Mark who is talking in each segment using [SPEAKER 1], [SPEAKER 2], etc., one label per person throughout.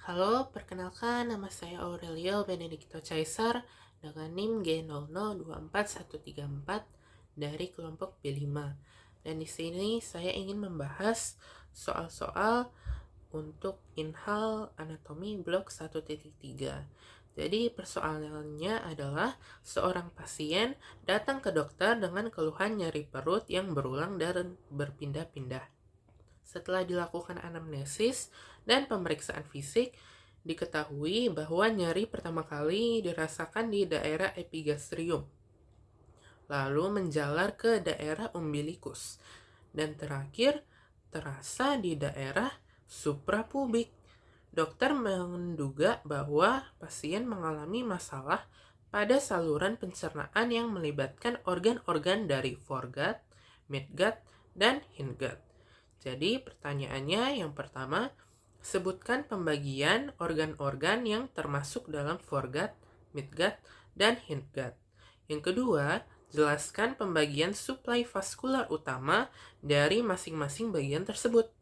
[SPEAKER 1] Halo, perkenalkan nama saya Aurelio Benedicto Caesar dengan NIM G00241134 dari kelompok B5. Dan di sini saya ingin membahas soal-soal untuk inhal anatomi blok 1.3. Jadi persoalannya adalah seorang pasien datang ke dokter dengan keluhan nyeri perut yang berulang dan berpindah-pindah. Setelah dilakukan anamnesis dan pemeriksaan fisik, diketahui bahwa nyeri pertama kali dirasakan di daerah epigastrium, lalu menjalar ke daerah umbilikus, dan terakhir terasa di daerah suprapubik. Dokter menduga bahwa pasien mengalami masalah pada saluran pencernaan yang melibatkan organ-organ dari foregut, midgut, dan hindgut. Jadi pertanyaannya yang pertama, sebutkan pembagian organ-organ yang termasuk dalam foregut, midgut, dan hindgut. Yang kedua, jelaskan pembagian suplai vaskular utama dari masing-masing bagian tersebut.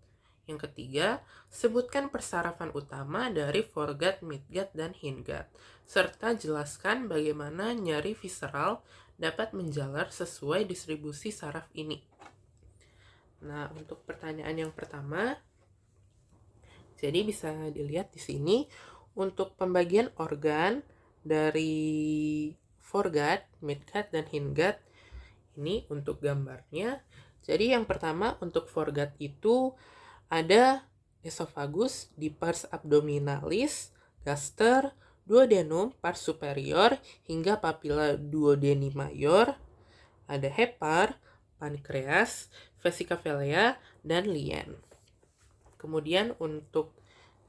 [SPEAKER 1] Yang ketiga, sebutkan persarafan utama dari foregut, midgut, dan hindgut, serta jelaskan bagaimana nyeri visceral dapat menjalar sesuai distribusi saraf ini. Nah, untuk pertanyaan yang pertama, jadi bisa dilihat di sini untuk pembagian organ dari foregut, midgut, dan hindgut. Ini untuk gambarnya. Jadi yang pertama untuk foregut itu ada esophagus di pars abdominalis, gaster, duodenum, pars superior, hingga papilla duodeni mayor. Ada hepar, pankreas, vesica dan lien. Kemudian untuk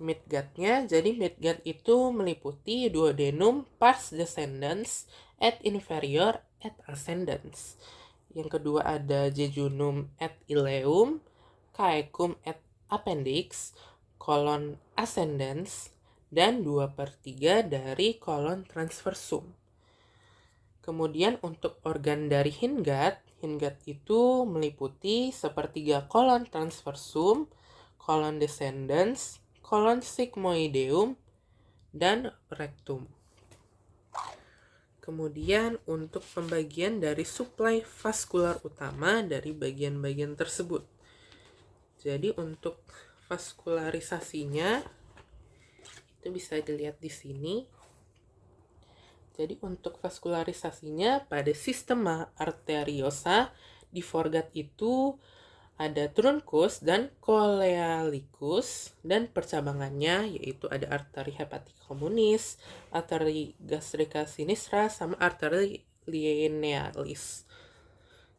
[SPEAKER 1] midgutnya, jadi midgut itu meliputi duodenum, pars descendens, et inferior, et ascendens. Yang kedua ada jejunum et ileum, caecum et appendix, kolon ascendens, dan 2/3 dari kolon transversum. Kemudian untuk organ dari hindgut itu meliputi sepertiga kolon transversum, kolon descendens, kolon sigmoideum, dan rectum. Kemudian untuk pembagian dari suplai vaskular utama dari bagian-bagian tersebut. Jadi untuk vaskularisasinya itu bisa dilihat di sini. Jadi untuk vaskularisasinya pada sistema arteriosa di foregut itu ada truncus dan colealicus, dan percabangannya yaitu ada arteri hepatica communis, arteri gastrica sinistra, sama arteri linealis.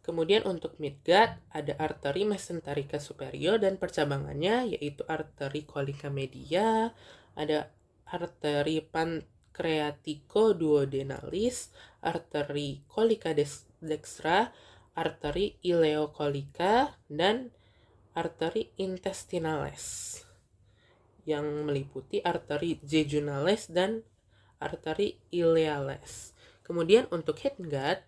[SPEAKER 1] Kemudian untuk midgut ada arteri mesenterica superior dan percabangannya yaitu arteri colica media, ada arteri pancreatico duodenalis, arteri colica dextra, arteri ileocolica, dan arteri intestinales yang meliputi arteri jejunales dan arteri ileales. Kemudian untuk hindgut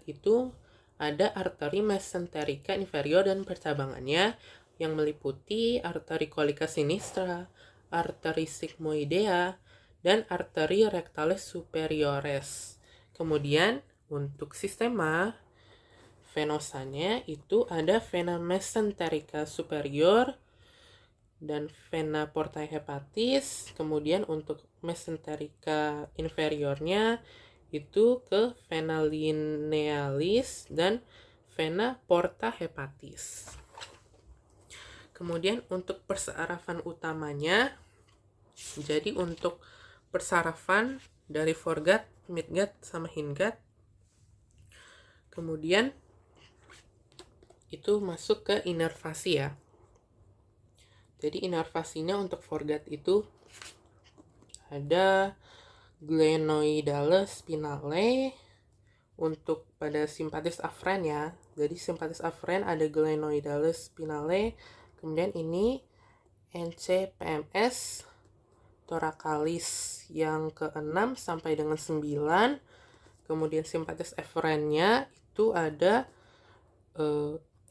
[SPEAKER 1] itu ada arteri mesenterica inferior dan percabangannya yang meliputi arteri colica sinistra, arteri sigmoidea, dan arteri rectalis superiores. Kemudian untuk sistema venosanya itu ada vena mesenterica superior dan vena portae hepatis. Kemudian untuk mesenterica inferiornya itu ke vena linealis dan vena porta hepatis. Kemudian untuk persarafan utamanya, jadi untuk persarafan dari foregut, midgut, sama hindgut, kemudian itu masuk ke inervasi ya. Jadi inervasinya untuk foregut itu ada glenoidales spinale. Untuk pada simpatis afren ya, jadi simpatis afren ada glenoidales spinale. Kemudian ini NCPMS thoracalis yang ke-6 sampai dengan 9. Kemudian simpatis efrennya itu ada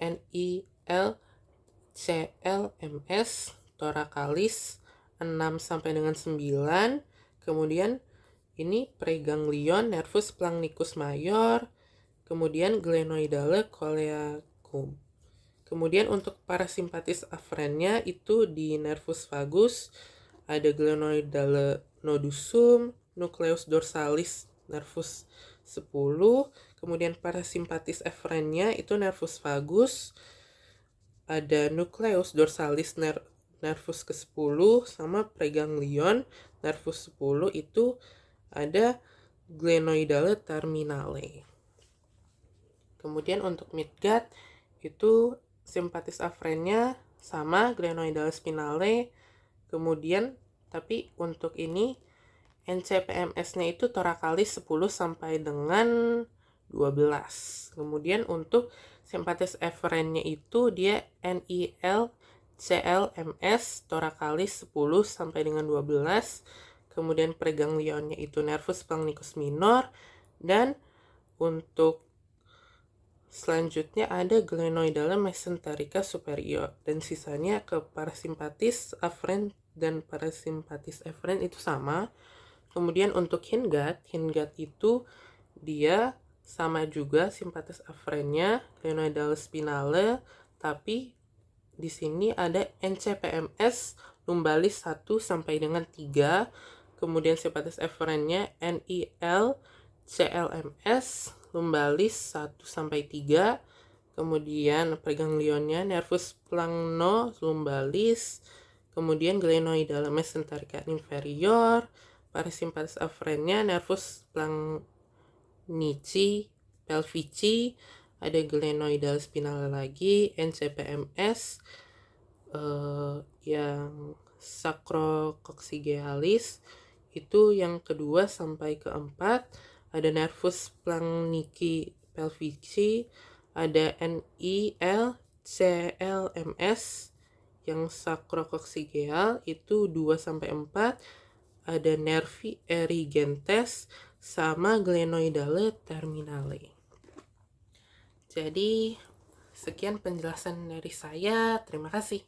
[SPEAKER 1] NILCLMS thoracalis 6 sampai dengan 9. Kemudian ini preganglion nervus plangnicus mayor, kemudian glenoidale coleacum. Kemudian untuk parasimpatis afrennya itu di nervus vagus ada glenoidale nodusum, nucleus dorsalis nervus 10. Kemudian parasimpatis efrennya itu nervus vagus ada nucleus dorsalis nervus ke-10 sama preganglion nervus 10 itu ada glenoidale terminale. Kemudian untuk midgut itu simpatis afrennya sama glenoidale spinale. Kemudian tapi untuk ini NCPMS-nya itu thoracalis 10 sampai dengan 12. Kemudian untuk simpatis efrennya itu dia NIL CLMS thoracalis 10 sampai dengan 12. Kemudian preganglionnya itu nervus plangnicus minor, dan untuk selanjutnya ada glenoidale mesenterica superior, dan sisanya ke parasimpatis afren dan parasimpatis efren itu sama. Kemudian untuk hindgut itu dia sama juga simpatis afrennya glenoidale spinale, tapi di sini ada NCPMS lumbalis 1 sampai dengan 3. Kemudian simpatis efrennya NIL CLMS lumbalis 1 sampai 3. Kemudian preganglionnya nervus plangno lumbalis. Kemudian glenoidale mesenterica inferior. Parasimpatis afrennya nervus plangnici pelvici, ada glenoidale spinale lagi, NCPMS yang sacrococcygealis itu yang kedua sampai keempat, ada nervus plangnici pelvici, ada NIL CLMS yang sacrococcygeal itu 2 sampai 4, ada nervi erigentes sama glenoidale terminale. Jadi sekian penjelasan dari saya. Terima kasih.